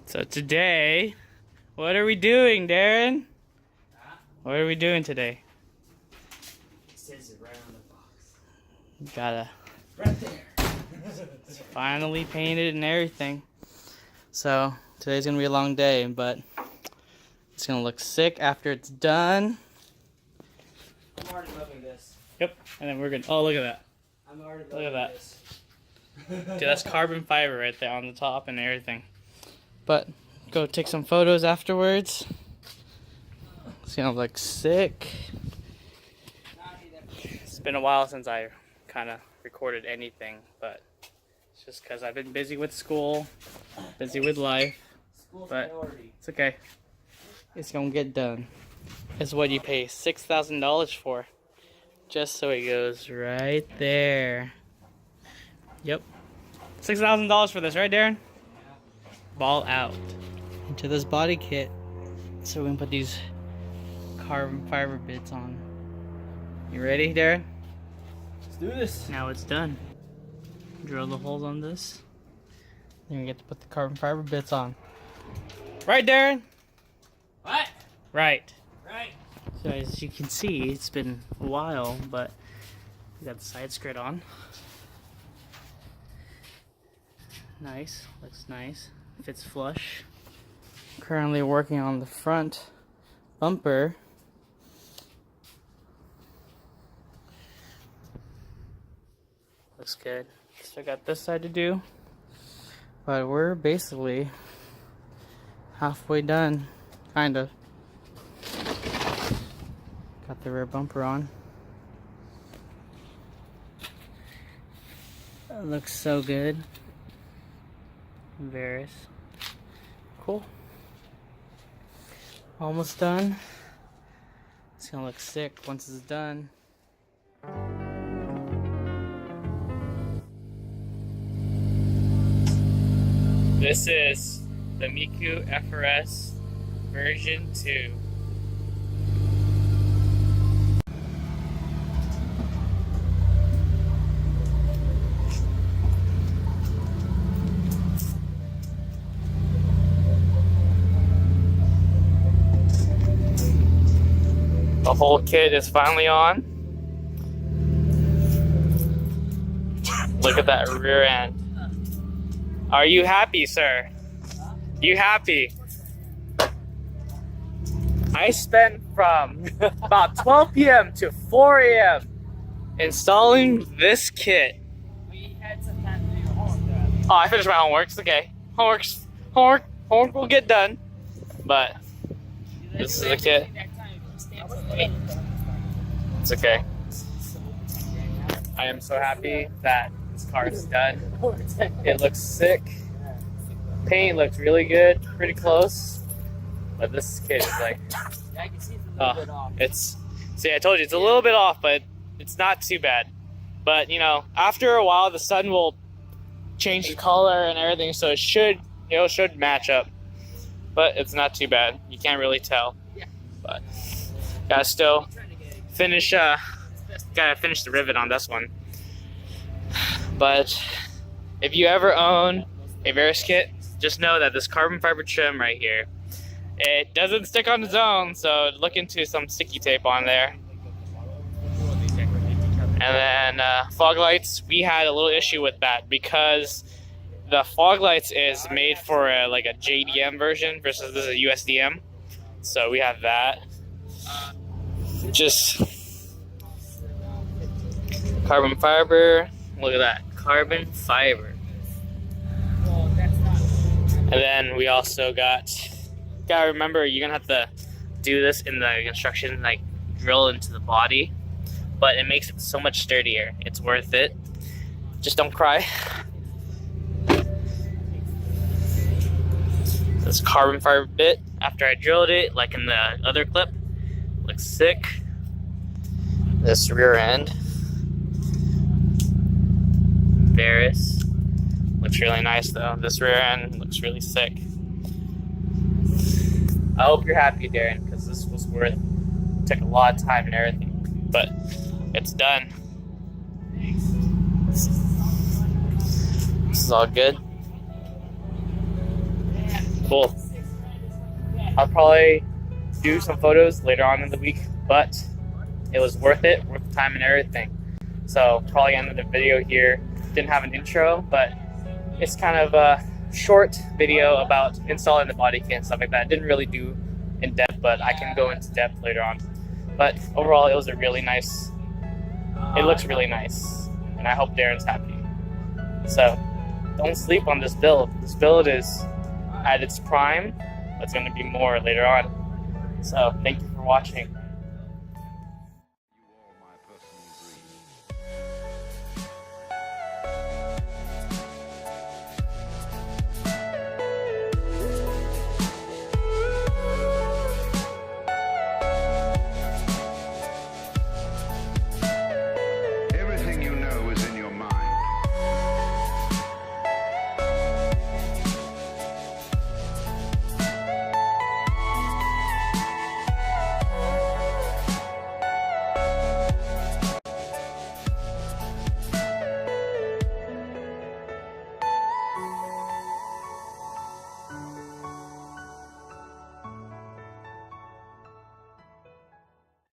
So today, what are we doing, Darren? What are we doing today? It says it right on the box. Gotta. Right there. It's finally painted and everything. So today's gonna be a long day, but it's gonna look sick after it's done. I'm already loving this. Yep. And then we're gonna. Oh, look at that. I'm already Look at loving that. this. Dude, that's carbon fiber right there on the top and everything. But go take some photos afterwards. It's gonna look sick. It's been a while since I kind of recorded anything, but it's just because I've been busy with school, busy with life. But it's okay. It's gonna get done. It's what you pay $6,000 for, just so it goes right there. Yep. $6,000 for this, right, Darren? Ball out. Into this body kit. So we can put these carbon fiber bits on. You ready, Darren? Let's do this. Now it's done. Drill the holes on this. Then we get to put the carbon fiber bits on. Right, Darren? What? Right. Right. So as you can see, it's been a while, but we got the side skirt on. Nice, looks nice, fits flush. Currently working on the front bumper. Looks good. Still got this side to do, but we're basically halfway done, kind of. Got the rear bumper on. That looks so good. Varis. Cool. Almost done. It's gonna look sick once it's done. This is the Miku FRS version 2. The whole kit is finally on. Look at that rear end. Are you happy, sir? You happy? I spent from about 12 p.m. to 4 a.m. installing this kit. We had some time to do your homework. Oh, I finished my homework. It's okay. Homework will get done. But this is the kit. It's okay. I am so happy that this car is done. It looks sick. Paint looks really good, pretty close. But this kit is like, Yeah, I can see it's a little bit off. See, I told you it's a little bit off, but it's not too bad. But you know, after a while, the sun will change the color and everything, so it should match up. But it's not too bad. You can't really tell. But gotta still finish the rivet on this one. But if you ever own a Varis kit, just know that this carbon fiber trim right here, it doesn't stick on its own, so look into some sticky tape on there. And then fog lights, we had a little issue with that because the fog lights is made for a JDM version versus this is a USDM, so we have that. Just carbon fiber. Look at that, carbon fiber. And then we also gotta remember, you're gonna have to do this in the construction, like drill into the body, but it makes it so much sturdier. It's worth it. Just don't cry. This carbon fiber bit, after I drilled it, like in the other clip, looks sick. This rear end, Varis, looks really nice though. This rear end looks really sick. I hope you're happy, Darren, because this was took a lot of time and everything, but it's done. This is all good. Cool. I'll probably do some photos later on in the week, but it was worth it, worth the time and everything. So probably end the video here. Didn't have an intro, but it's kind of a short video about installing the body kit and stuff like that. Didn't really do in depth, but I can go into depth later on. But overall, it was a really nice, it looks really nice, and I hope Darren's happy. So don't sleep on this build. This build is at its prime, but it's going to be more later on. So thank you for watching.